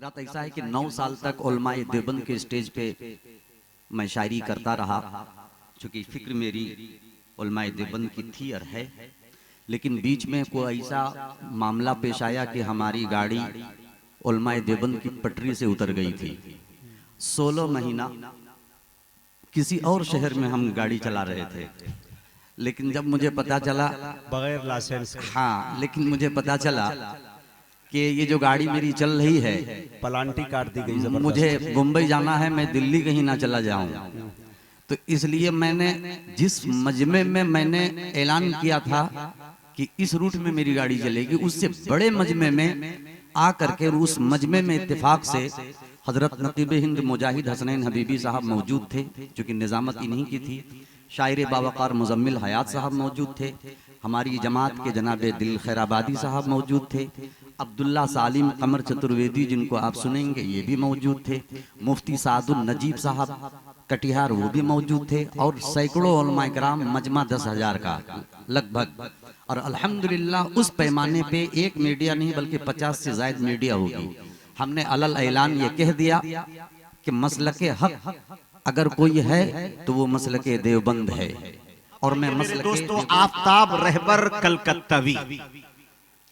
हजरत ऐसा है कि 9 साल तक उलमाए देवबंद के स्टेज पे मैं शायरी करता रहा, चूँकि फिक्र मेरी उलमाए देवबंद की थी और है। लेकिन बीच में कोई ऐसा मामला पेश आया कि हमारी गाड़ी उलमाए देवबंद की पटरी से उतर गई थी। 16 महीना किसी और शहर में हम गाड़ी चला रहे थे, लेकिन जब मुझे पता चला बगैर लाइसेंस, हाँ, लेकिन मुझे पता चला कि ये जो गाड़ी मेरी चल रही है पलांटी काट दी गई, मुझे मुंबई जाना है, मैं दिल्ली कहीं ना चला जाऊं। तो इसलिए मैंने जिस मजमे में मैंने ऐलान किया था कि इस रूट में मेरी गाड़ी चलेगी, उससे बड़े मजमे में आ करके उस मजमे में इत्तेफाक से हजरत नकीब हिंद मुजाहिद हसनैन हबीबी साहब मौजूद थे, चूँकि निजामत इन्हीं की थी। शायर बावकार मुजम्मिल हयात साहब मौजूद थे। हमारी जमात के जनाबे दिल खैराबादी साहब मौजूद थे। अब्दुल्ला सालिम कमर चतुर्वेदी जिनको आप सुनेंगे ये भी मौजूद थे। मुफ्ती सादुल नजीब साहब कटिहार वो भी मौजूद थे। और सैकड़ों उलमा इकराम, मजमा 10,000 का लगभग। और अल्हम्दुलिल्लाह उस पैमाने पे एक मीडिया नहीं बल्कि 50 से ज्यादा मीडिया होगी। हमने अलल ऐलान ये कह दिया कि मसलके हक अगर कोई है तो वो मसलके देवबंद है। और मैं मसलके दोस्तों, आफ्ताब रहबर कलकत्तावी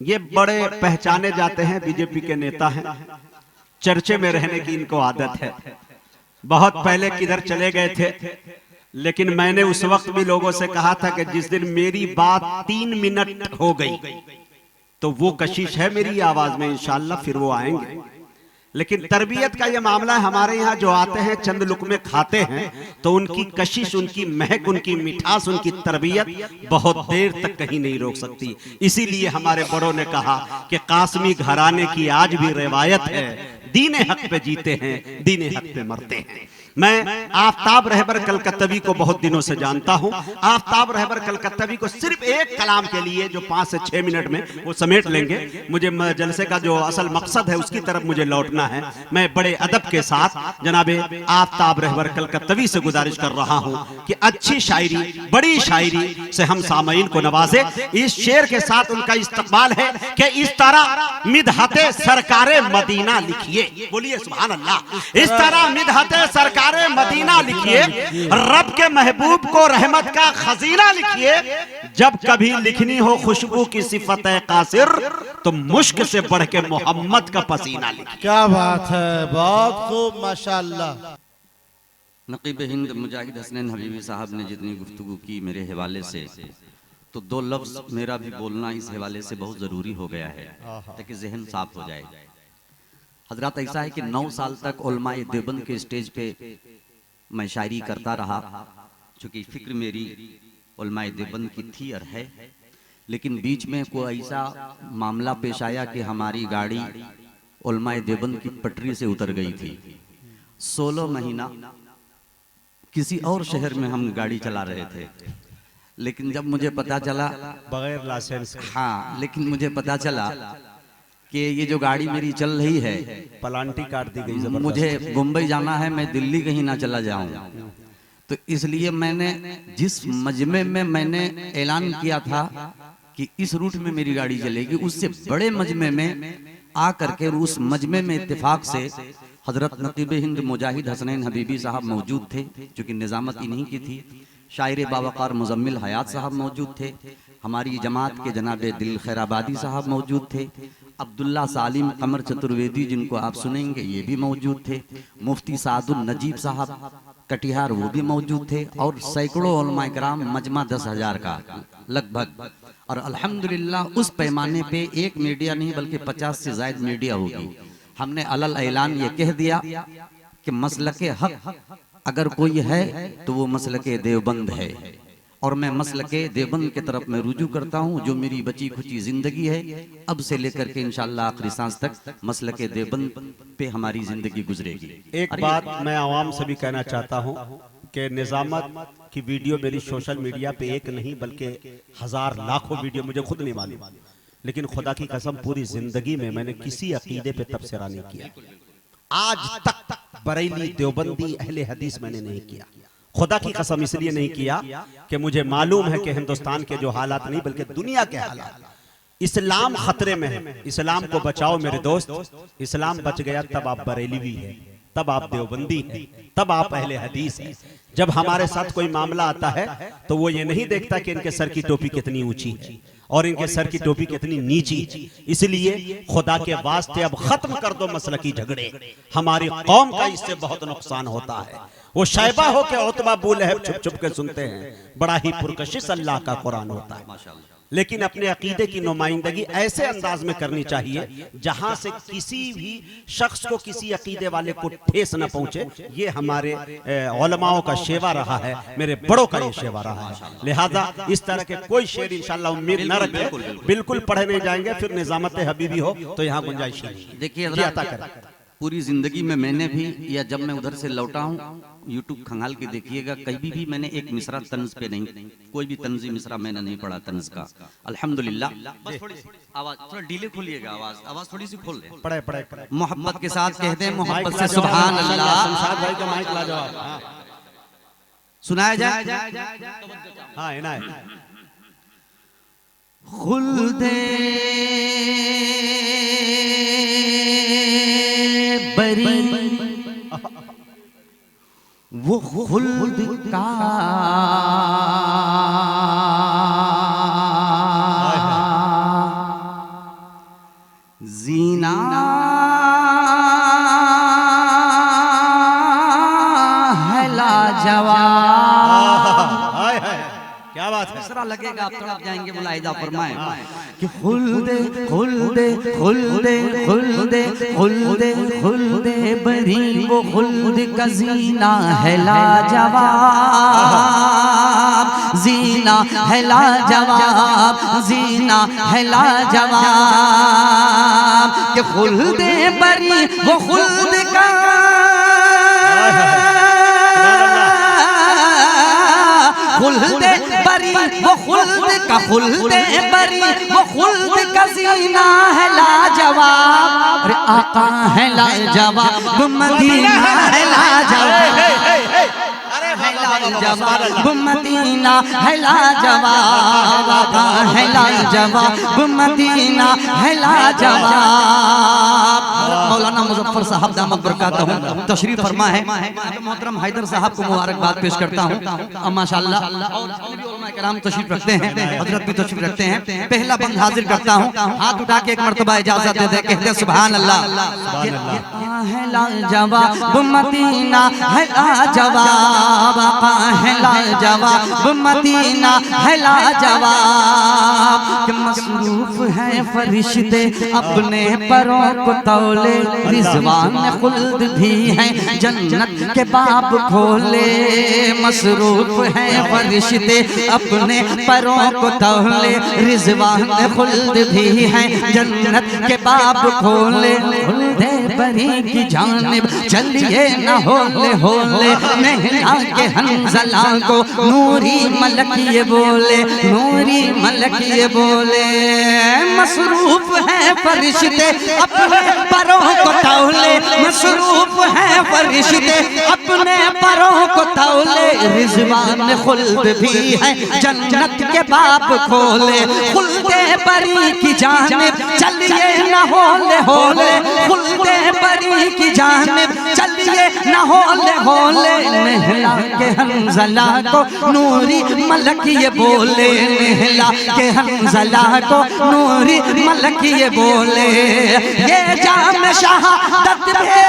ये बड़े पहचाने जाते हैं, बीजेपी के नेता हैं, चर्चे में रहने की इनको आदत है। बहुत पहले किधर चले गए थे, लेकिन मैंने उस वक्त भी लोगों से कहा था कि जिस दिन मेरी बात 3 मिनट हो गई तो वो कशिश है मेरी आवाज में, इंशाअल्लाह फिर वो आएंगे। लेकिन तरबियत का ये मामला है, हमारे यहाँ जो आते हैं चंद लुकमे खाते हैं तो उनकी कशिश, उनकी महक, उनकी मिठास, उनकी तरबियत बहुत देर तक कहीं नहीं रोक सकती। इसीलिए हमारे बड़ों ने कहा कि कासमी घराने की आज भी रिवायत है, दीने हक पे जीते हैं, दीने हक पे मरते हैं। मैं आफ्ताब रहबर कलकत्तावी को बहुत दिनों से जानता हूं। आफ्ताब रहबर कलकत्तावी को सिर्फ एक कलाम के लिए जो 5 से 6 मिनट में वो समेट लेंगे, मुझे जलसे का जो असल मकसद है उसकी तरफ मुझे लौटना है। मैं बड़े अदब के साथ जनाबे आफ्ताब रहबर कलकत्तावी से गुजारिश कर रहा हूं कि अच्छी शायरी, बड़ी शायरी से हम सामईन को नवाजे। इस शेर के साथ उनका इस्तकबाल है कि इस तरह मिदहते सरकारे मदीना लिखिए, बोलिए सुभान अल्लाह। इस तरह मिदहते सरकारे मदीना लिखिए, रब के महबूब को रहमत का खजीना लिखिए। जब कभी लिखनी हो खुशबू की सिफत कासिर तो मुश्क से बढ़ के मोहम्मद का पसीना लिखिए। क्या बात है, बहुत खूब, माशाअल्लाह। नकीब हिंद मुजाहिद हसनैन हबीबी साहब ने जितनी गुफ्तगू की मेरे हवाले से, तो 2 लफ्ज मेरा भी बोलना इस हवाले से बहुत ज़रूरी हो गया है ताकि जहन साफ हो जाए। हजरत ऐसा है कि 9 साल तक उलमाए देवबंद के स्टेज पे मैं शायरी करता रहा, चूँकि फिक्र मेरी उलमाए देवबंद की थी और है। लेकिन बीच में कोई ऐसा मामला पेश आया कि हमारी गाड़ी उलमाए देवबंद की पटरी से उतर गई थी। 16 महीना किसी और शहर में हम गाड़ी चला रहे थे, लेकिन जब मुझे पता चला बगैर लाइसेंस, हाँ, लेकिन मुझे पता चला कि ये जो गाड़ी मेरी चल रही है पलांटी काट दी गई, मुझे मुंबई जाना है, मैं दिल्ली कहीं ना चला जाऊं। तो इसलिए मैंने जिस मजमे में मैंने ऐलान किया था कि इस रूट में मेरी गाड़ी चलेगी, उससे बड़े मजमे में आ करके उस मजमे में इत्तेफाक से हजरत नकीब हिंद मुजाहिद हसनैन हबीबी साहब मौजूद थे, चूँकि निजामत इन्हीं की थी। शायर बावकार मुजम्मिल हयात साहब मौजूद थे। हमारी जमात के जनाबे दिल खैराबादी साहब मौजूद थे। अब्दुल्ला सालिम कमर चतुर्वेदी जिनको आप सुनेंगे ये भी मौजूद थे। मुफ्ती सादुल नजीब साहब कटिहार वो भी मौजूद थे। और सैकड़ों उलमा इकराम, मजमा 10,000 का लगभग। और अल्हम्दुलिल्लाह उस पैमाने पे एक मीडिया नहीं बल्कि 50 से ज्यादा मीडिया होगी। हमने अलल ऐलान ये कह दिया कि मसलके हक अगर कोई है तो वो मसलके देवबंद है। और मैं मसलके देवबंद की तरफ में रुजू करता हूँ। जो मेरी बची खुची जिंदगी है अब से लेकर के इंशाअल्लाह आखिरी सांस तक मसलके देवबंद पे हमारी जिंदगी गुजरेगी। एक बात मैं आवाम से भी कहना चाहता हूँ कि निजामत की वीडियो मेरी सोशल मीडिया पे एक नहीं बल्कि 1000 लाखों वीडियो, मुझे खुद नहीं मालूम, लेकिन खुदा की कसम पूरी जिंदगी में मैंने किसी अकीदे पे तबसरा नहीं किया। आज तक बरेली, देवबंदी, अहले हदीस मैंने नहीं किया। खुदा की कसम इसलिए नहीं किया कि मुझे मालूम है कि हिंदुस्तान के जो हालात नहीं बल्कि दुनिया के हालात, इस्लाम खतरे में है, इस्लाम को बचाओ मेरे दोस्त। इस्लाम बच गया तब आप बरेलवी है, तब आप देवबंदी है, तब आप अहले हदीस है। जब हमारे साथ कोई मामला आता है तो वो ये नहीं देखता कि इनके सर की टोपी कितनी ऊंची है और इनके सर की टोपी कितनी नीची। इसलिए खुदा के वास्ते अब खत्म कर दो मसलकी झगड़े, हमारी कौम का इससे बहुत नुकसान होता है। वो शैबा हो के उतबा अबू लहब छुप छुप के सुनते हैं, बड़ा ही पुरकशिश अल्लाह का कुरान होता है। लेकिन अपने अकीदे की नुमाइंदगी ऐसे अंदाज में करनी चाहिए जहां से किसी भी शख्स को किसी अकीदे वाले को ठेस न पहुंचे। ये हमारे उलमाओं का शेवा रहा है, मेरे बड़ों का ये शेवा रहा है। लिहाजा इस तरह के कोई शेर इंशाल्लाह उम्मीद न रखें, बिल्कुल पढ़े नहीं जाएंगे, फिर निजामत हबीबी हो तो यहाँ गुंजाइश नहीं। देखिए पूरी जिंदगी में मैंने भी, या जब मैं उधर से लौटा हूँ, यूट्यूब खंगाल के देखिएगा, कभी भी मैंने एक मिसरा तंज पे नहीं, कोई भी तंजी मिसरा मैंने नहीं पढ़ा तंज का, अल्हम्दुलिल्लाह। बस थोड़ी सी आवाज, थोड़ा डीले खोलिएगा, आवाज थोड़ी सी खोल दे। पढ़े मोहब्बत के साथ कहते हैं, मोहब्बत से सुभान अल्लाह। शमशाद भाई का माइक ला जाओ, सुनाया जाए। हाँ इनायत। खुल्दे बरी वो खुल्द का जीना है लाजवाब। क्या बात है, दूसरा लगेगा, आप तड़प जाएंगे, मुलाहिदा फरमाएं कि खुल्दे खुल्दे खुल्दे खुल्दे खुल्दे खुल्दे बरी वो खुल्द का जीना है लाजवाब, जीना है लाजवाब, जीना है लाजवाब। कि खुल्दे बरी वो खुल्द का खुल्दे बरी वो खुल्द का, खुल्दे बरी वो खुल्द का जीना है लाजवाब। अरे आका है लाजवाब, मदीना है लाजवाब, मदीना है लाजवाब, आका है लाजवाब, मदीना है लाजवाब। मौलाना मुजफ्फर साहब दामद बरकातहू तशरीफ फरमा है। मोहतरम हैदर साहब को मुबारकबाद पेश करता हूँ, माशाअल्लाह। और कराम तशरीफ रखते हैं, हजरत भी तशरीफ रखते हैं। पहला बंद हाजिर करता हूँ, हाथ उठा के एक मर्तबा इजाजत दे दे, कहते हैं सुभान अल्लाह। है लाजवाब मदीना है लाजवाब, आका है लाजवाब, मदीना है लाजवाब। कि मसरूफ है फरिश्ते अपने परों को तौले, रिजवान खुल्द भी है जन्नत के बाब खोले। मसरूफ है फरिश्ते अपने परों को तौले, रिजवान खुल्द भी है जन्नत के बाब खोले। खुल्दे बरी की जानिब चलिए न होले होले, नैना के हंज़ला को नूरी मलक ये बोले, नूरी मलक ये बोले। मसरूफ है फरिश्ते अपने परों को तौले, मसरूफ है फरिश्ते अपने परों को तौले, रिज़वान खुल्द भी है जन्नत के बाब खोले। खुल्दे बरी की जानिब चलिए न होले होले, खुल्दे बरी की जानिब चलिए न होले होले, नहला के हंज़ला को नूरी मलक ये बोले, नहला के हंज़ला को नूरी मलक ये बोले। ये जाम शहादत है,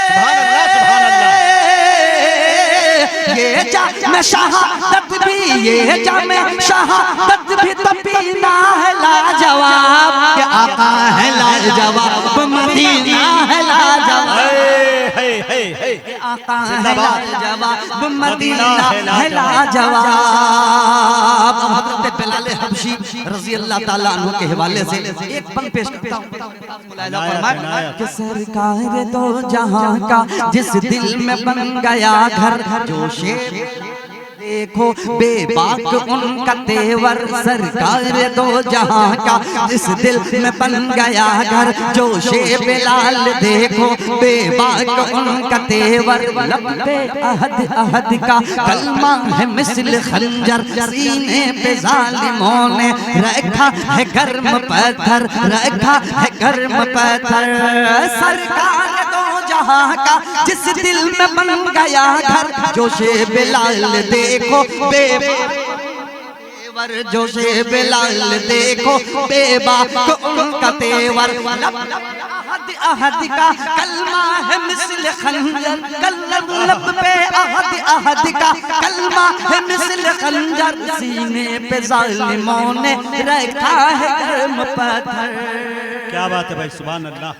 सुभान अल्लाह सुभान अल्लाह। ये जाम शहादत भी, ये जाम शहादत भी तो पीना है लाजवाब। के आका है लाजवाब, मदीना है लाजवाब, आका है लाजवाब, मदीना है लाजवाब। हज़रत बिलाल हबशी रज़ी अल्लाह ताला अन्हु के हवाले से एक बंद पेश करता हूं कि सरकार दो जहां का जिस दिल में बन गया घर, जो शेर देखो बेबाक उनका तेवर सरकार दो जहां का जिस दिल में बन गया घर जोशे बिलाल देखो बेबाक उनका तेवर लब पे अहद अहद का कलमा है मिसल खंजर सीने पे जालिमों ने रखा है गर्म पत्थर रखा है गर्म पत्थर सरकार दो जहां का जिस दिल में बन गया घर जोशे बिलाल देखो बेबाक जोशे बिलाल देखो बेबाक उनका तेवर अहद अहद का कलमा है मिसल खंजर कलम लब पे अहद अहद का कलमा है मिसल खंजर सीने पे जालिमों ने रखा है गर्म पत्थर। क्या बात है भाई, सुभान अल्लाह।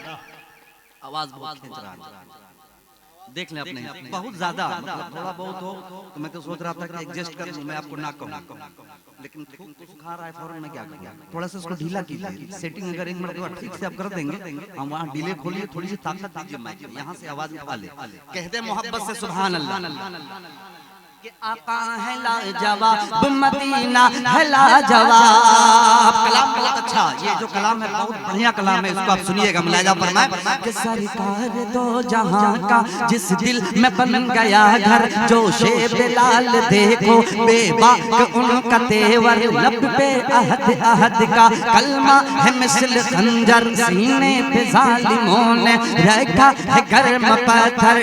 आवाज बहुत खींच रहा है, देख लें अपने बहुत ज्यादा मतलब थोड़ा बहुत हो तो मैं तो सोच रहा था कि एडजस्ट कर लूं, मैं आपको ना कहूं लेकिन खूब तो सुखा रहा है फौरन मैं क्या करूं, थोड़ा सा इसको ढीला कीजिए सेटिंग अगर एक मिनट ठीक से आप कर देंगे हम वहां डिले खोलिए थोड़ी सी ताकत दीजिए माइक में यहां से आवाज उठा ले कहते मोहब्बत से सुभान अल्लाह कि आका है लाजवाब मदीना है लाजवाब। कलाम बहुत अच्छा, ये जो कलाम है बहुत बढ़िया कलाम है, इसको आप सुनिएगा मुलाहिजा फरमाएं कि सरकार दो जहां का जिस दिल में बन गया घर जोशे बिलाल देखो बेबाक उनका तेवर लब पे अहद अहद का कलमा है मिसल खंजर सीने पे जालिमों ने रखा है गर्म पत्थर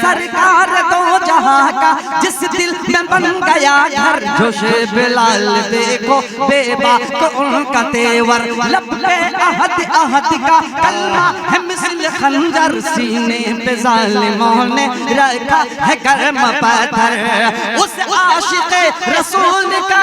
सरकार दो जहां का जिस दिल में बन गया घर जोशे बिलाल देखो बेबाक उनका तेवर लब पे अहद अहद का कलमा है मिसल खंजर सीने पे जालिमों ने रखा है गर्म पत्थर उस आशिक रसूल का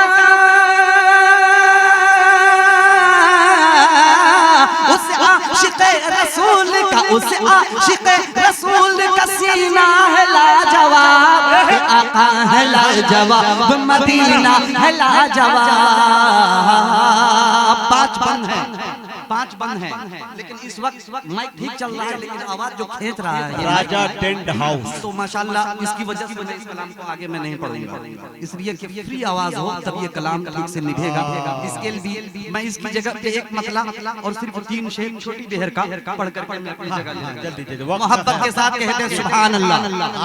उस आशिक रसूल का उस आशिक रसूल का सीना है लाजवाब आका है लाजवाब मदीना है लाजवाब। पांच बंद है लेकिन इस वक्त माइक ठीक चल रहा है लेकिन आवाज जो खींच रहा है राजा टेंट हाउस, तो माशाल्लाह इसकी वजह से इस कलाम को आगे मैं नहीं पढ़ूंगा इसलिए कि फ्री आवाज हो तब ये कलाम ठीक से निभेगा। इसके लिए मैं इसकी जगह पे एक मतला और सिर्फ 3 शेर छोटी बेहर का पढ़ करके मैं अपनी जगह जल्दी जल्दी मोहब्बत के साथ कहते हैं सुभान अल्लाह।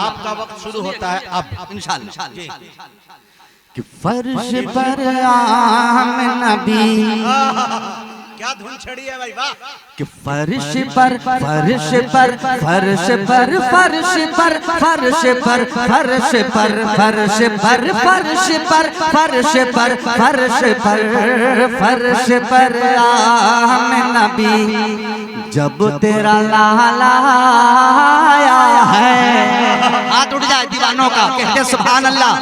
आपका वक्त शुरू होता है अब इंशाअल्लाह कि फर्श पर आम नबी क्या धुन छड़ी है भाई, वाह। कि फर्श पर फर्श पर फर्श पर फर्श पर फर्श पर फर्श पर फर्श पर फर्श पर फर्श पर फर्श पर फर्श पर आम नबी जब तेरा लाला आया है हाथ उठ जाए दीवानों का कहते सुभान अल्लाह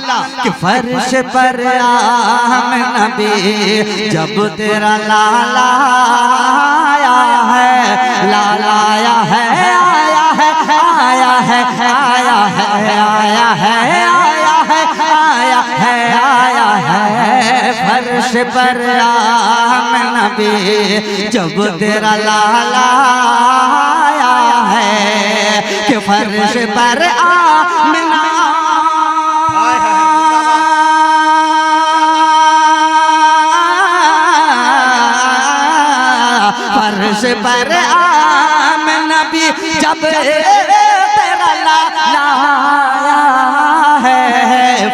कि फर्श पर आम नबी जब तेरा लाला आया है लाला आया है आया है आया है आया है आया है आया है आया है आया है फर्श पर आम नबी जब तेरा लाला आया है कि फर्श पर आमना फर्श पर आम नबी जब तेरा लाला आया है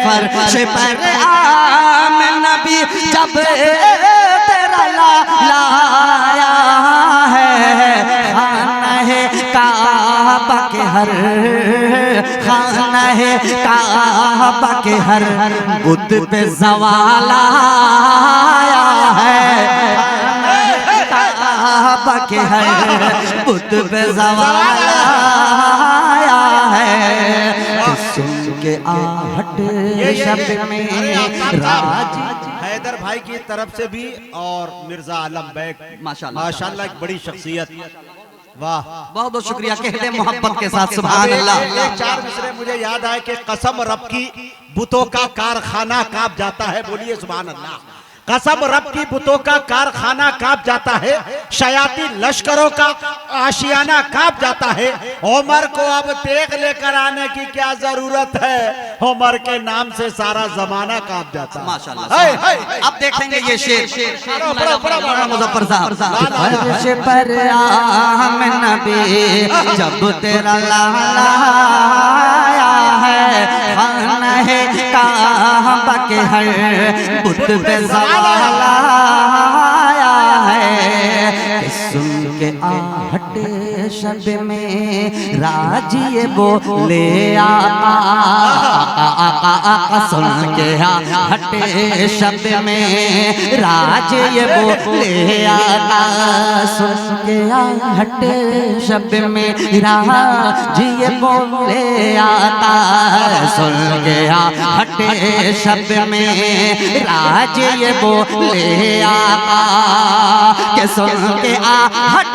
फर्श पर आम नबी जब तेरा लाला आया है खाना है काबा के हर खाना है काबा के हर बुत पे सवाल आया है काबा के हर बुत पे सवाल आया है सुन के आहट शब्द में राज हैदर भाई की तरफ से भी और मिर्जा आलम बैग माशाल्लाह एक बड़ी शख्सियत, वाह। बहुत बहुत शुक्रिया कहते हैं मोहब्बत के साथ सुभान अल्लाह। एक 4 मिसरे मुझे याद आए कि कसम रब की बुतों का कारखाना कांप जाता है, बोलिए सुभान अल्लाह। कसम रब की बुतों का कारखाना कांप जाता है, शयाती लश्करों का आशियाना कांप जाता है। उमर को अब तेग लेकर आने की क्या जरूरत है, उमर के नाम से सारा जमाना कांप जाता है। माशाल्लाह। अब देखेंगे ये शेर मुजफ्फर साहब। फर्श पर आम नबी जब तेरा लाला आया है, खाना है काबा के हर बुत पे सवाल आया है। सुन के आहट शब में राजिए बोले आका, सुन के आहट शब में राजिए बोले आका, सुन के आहट शब में राजिए बोले आका, सुन के आहट शब में राजिए बोले आका, के सुन के आहट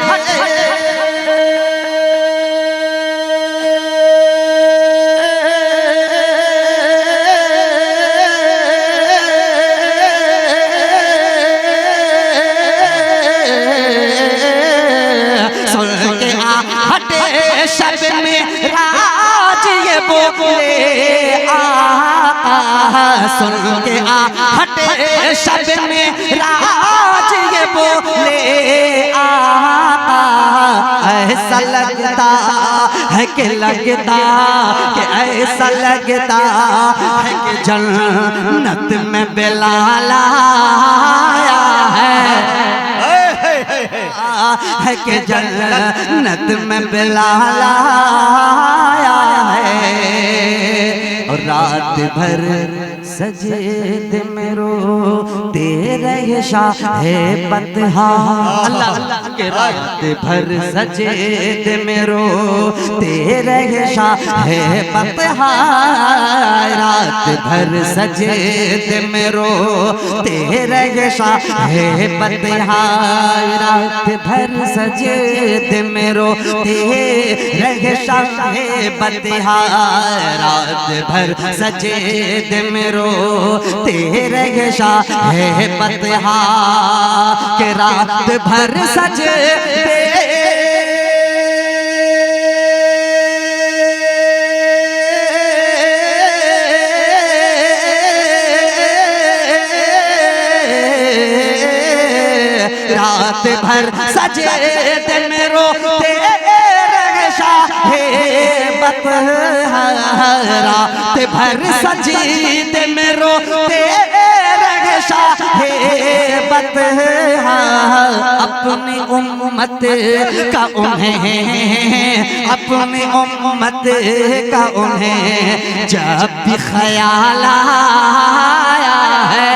शब में राज ये बोले आका, सुन के आहट शब में राज ये बोले आका। ऐसा लगता है कि लगता कि ऐसा लगता है कि जन्नत में बिलाल आया है कि जन्नत में बिलाल आया है। और रात भर सजेद में रोते रहे शाहे बतहा, अल्लाह के रात भर सजेद में रोते रहे शाहे बतहा, रात भर सजेद में रोते रहे शाहे बतहा, रात भर सजेद में रोते रहे शाहे बतहा, रात भर सजेद में तेरे शाहे बतहा, के रात भर सजे रात भर सजे में रोते रहे शाहे बतहा, रात भर सजीद में रोते रहे शाहे बतहा। अपनी उम्मत का उन्हें, अपनी उम्मत का उन्हें जब भी ख्याल आया है,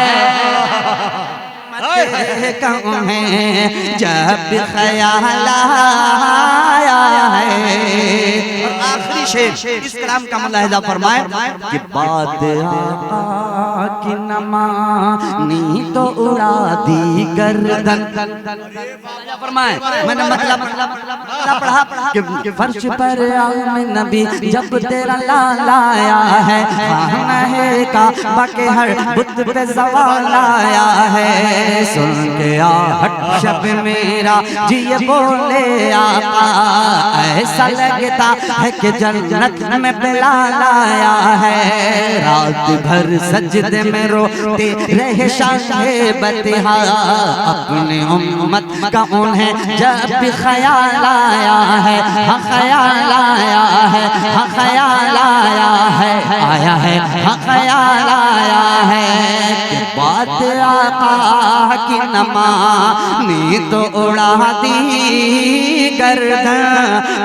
का उन्हें जब भी ख्याल आया है। और आखिरी शेर इस कलाम का मुलाहिजा फरमाए कि बात आका की नमानी तो उड़ा दी गर्दन। फरमाए मैंने मतलब पढ़ा कि फर्श पर आम नबी जब तेरा लाला आया है, खाना है काबा के हर बुत पे सवाल आया है। सुन के आहट शब मेरा जी बोले आका, ऐसा लगता है कि जन्नत में बिलाल आया है। रात भर सजदे में रोते रहे शाहे बतहा, अपने उम्मत का उन्हें जब भी ख्याल आया है, हाँ ख्याल आया है, हाँ ख्याल आया है, आया है, हाँ ख्याल आया है। बात आका की नमानी तो उड़ा दी गर्दन,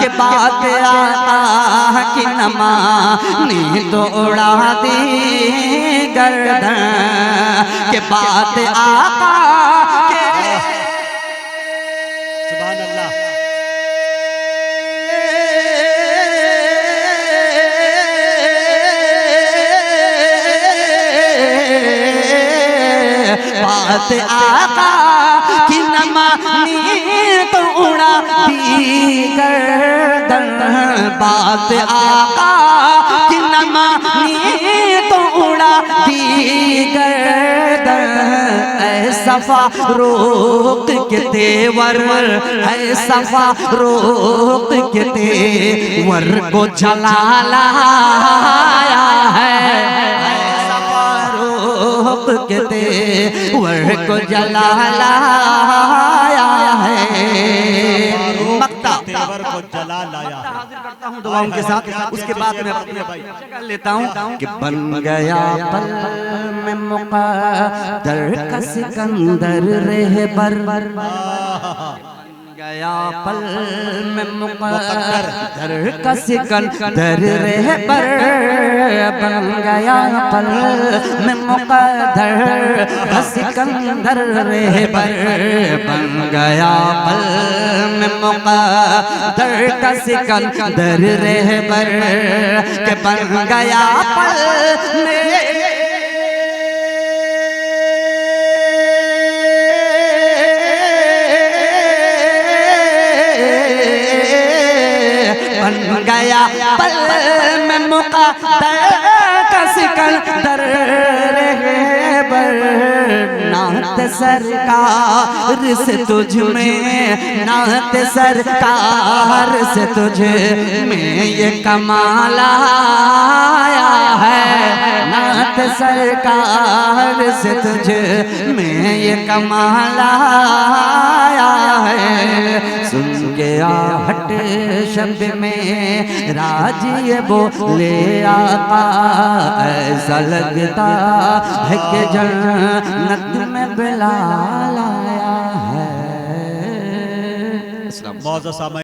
के बात आका की नमानी तो उड़ा दी गर्दन, के बात आका के सुभान अल्लाह। बात आका की नमानी तो उड़ा दी गर्दन, बात आका की नमानी तो उड़ा दीगर ऐ सफा रोक के तेवर, ऐ सफा रोक के तेवर को जला लाया है, रोक के तेवर को जला लाया है। मक्ता तेवर को जला लाया है। हाजिर करता हूँ दुआओं के साथ, उसके बाद में अपने कर लेता हूँ कि बन गया पल में मुक़द्दर का सिकंदर रहबर, गया पल में मुक़द्दर का सिकंदर रहबर, बन गया पल में मुक़द्दर का सिकंदर रहबर, बन गया पल में मुक़द्दर का सिकंदर रहबर, के बन गया पल में बन गया पल में मुक़द्दर का सिकंदर रहबर, नात सरकार से तुझ में, नात सरकार से तुझ में ये कमाल आया है, नात सरकार से तुझ में ये कमाल आया है। सुन गया हट शब्द में राज ये बोले आका, ऐसा लगता है कि जन्नत में बिलाल आया है। मौजूद